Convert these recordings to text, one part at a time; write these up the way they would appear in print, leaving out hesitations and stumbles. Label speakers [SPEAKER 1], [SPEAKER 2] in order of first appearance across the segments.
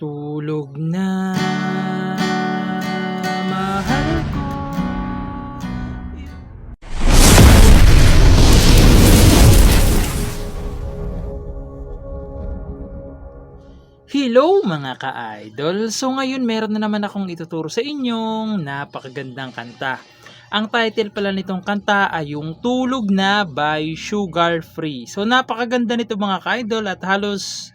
[SPEAKER 1] Tulog na, mahal ko. Hello mga ka-idol! So ngayon meron na naman akong ituturo sa inyong napakagandang kanta. Ang title pala nitong kanta ay yung Tulog Na by Sugar Free. So napakaganda nito mga ka-idol at halos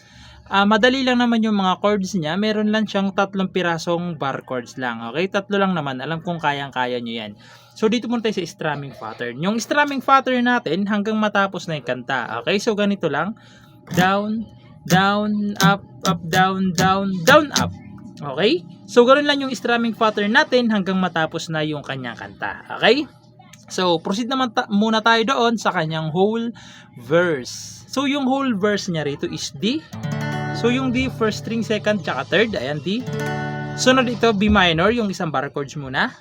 [SPEAKER 1] madali lang naman yung mga chords niya. Meron lang siyang 3 pirasong bar chords lang. Okay, 3 lang naman. Alam kong kayang-kaya nyo yan. So dito muna tayo sa strumming pattern. Yung strumming pattern natin hanggang matapos na yung kanta. Okay, so ganito lang. Down, down, up, up, down, down, down, up. Okay? So, ganoon lang yung strumming pattern natin hanggang matapos na yung kanyang kanta. Okay? So, proceed naman muna tayo doon sa kanyang whole verse. So, yung whole verse niya rito is D. So, yung D, first string, second, tsaka third. Ayan, D. Sunod ito, B minor, yung isang bar chords muna.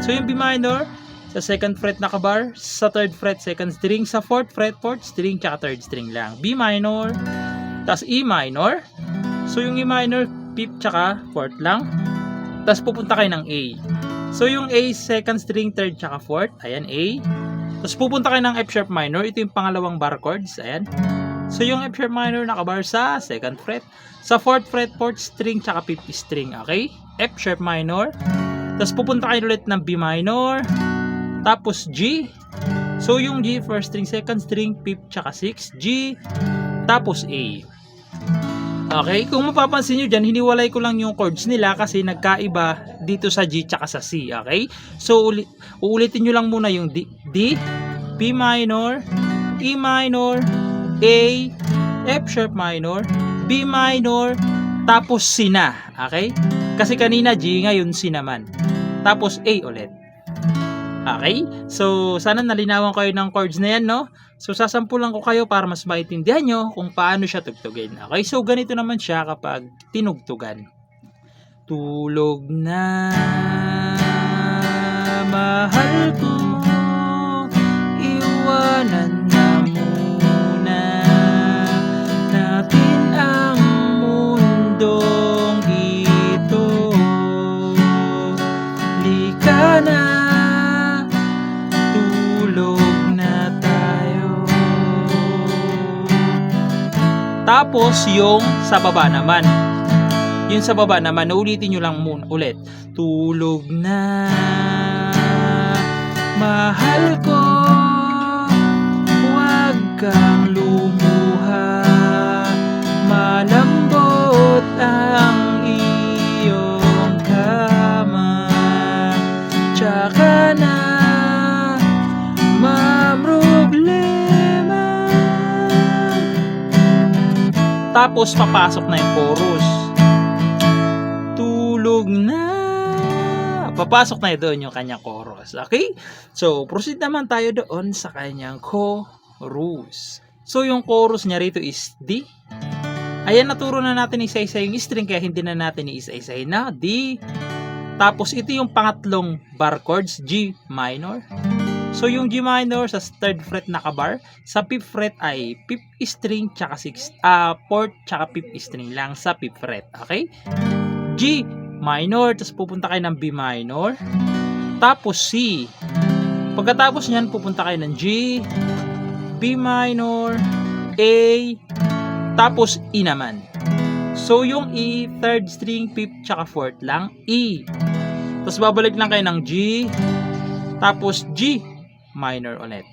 [SPEAKER 1] So, yung B minor, sa second fret nakabar, sa third fret second string, sa fourth fret fourth string, tsaka third string lang. B minor, tas E minor. So yung E minor, fifth tsaka fourth lang. Tas pupunta kayo ng A. So yung A, second string, third tsaka fourth. Ayan, A. Tas pupunta kayo ng F sharp minor. Ito yung pangalawang bar chords. Ayan. So yung F sharp minor nakabar sa second fret. Sa fourth fret, fourth string tsaka fifth string. Okay? F sharp minor. Tas pupunta kayo ulit ng B minor. Tapos G. So yung G, first string, second string, fifth tsaka sixth. G. Tapos A. Okay, kung mapapansin nyo dyan, hiniwalay ko lang yung chords nila kasi nagkaiba dito sa G tsaka sa C. Okay, so uulitin nyo lang muna yung D, B minor, E minor, A, F sharp minor, B minor, tapos C na. Okay, kasi kanina G, ngayon C naman. Tapos A ulit. Okay? So, sana nalinawan kayo ng chords na yan, no? So, sasampulan ko kayo para mas maintindihan nyo kung paano siya tugtugin. Okay? So, ganito naman siya kapag tinugtugan. Tulog na, mahal ko, iwanan na muna natin ang mundong ito. Lika na, tapos yung sa baba naman. Yung sa baba naman, ulitin nyo lang muna ulit. Tulog na, mahal ko, huwag kang lumuha, malambot ang iyong kama, tsaka na tapos papasok na yung chorus. Tulog na. Papasok na doon yung kanyang chorus. Okay? So, proceed naman tayo doon sa kanyang chorus. So, yung chorus niya rito is D. Ayan, naturo na natin isa-isa yung string kaya hindi na natin isa-isa na D. Tapos, ito yung pangatlong bar chords, G minor. So, yung G minor sa third fret nakabar, sa fifth fret ay fifth string tsaka fourth tsaka fifth string lang sa fifth fret. Okay? G minor, tapos pupunta kayo ng B minor, tapos C. Pagkatapos niyan, pupunta kayo ng G, B minor, A, tapos E naman. So, yung E, third string, fifth tsaka fourth lang, E. Tapos babalik lang kayo ng G, tapos G minor ulit.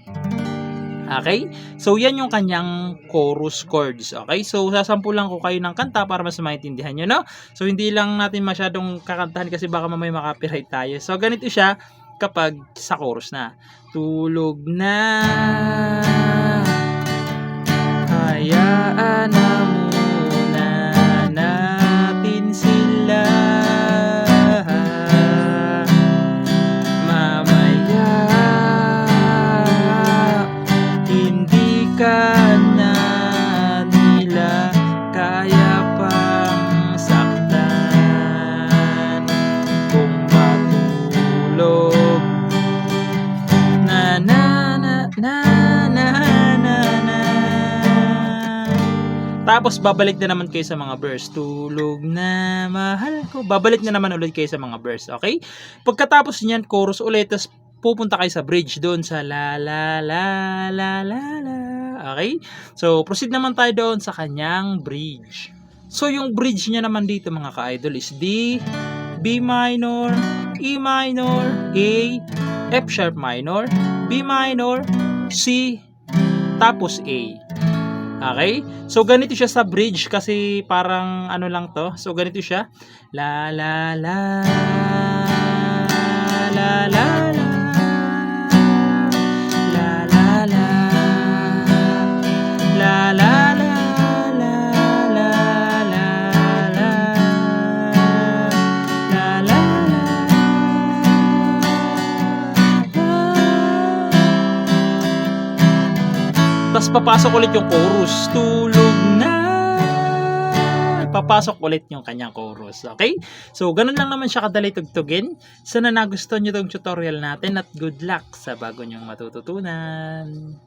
[SPEAKER 1] Okay? So, yan yung kanyang chorus chords. Okay? So, sasampulan ko kayo ng kanta para mas maintindihan nyo, no? So, hindi lang natin masyadong kakantahan kasi baka mamaya makapiright tayo. So, ganito siya kapag sa chorus na. Tulog na, hayaan na muna natin sila. Pagkatapos, babalik na naman kayo sa mga verse. Tulog na mahal ko. Babalik na naman ulit kayo sa mga verse. Okay? Pagkatapos niyan, chorus ulit. Tapos pupunta kayo sa bridge doon sa la la la la la la. Okay? So, proceed naman tayo doon sa kanyang bridge. So, yung bridge niya naman dito mga ka-idol is D, B minor, E minor, A, F sharp minor, B minor, C, tapos A. Okay? So, ganito siya sa bridge kasi parang ano lang to. So, ganito siya. La la la la la la la la la la la la tapos papasok ulit yung chorus. Tulog na. Papasok ulit yung kanyang chorus. Okay? So, ganun lang naman siya kadali tugtugin. Sana nagustuhan nyo tong tutorial natin at good luck sa bago nyong matututunan.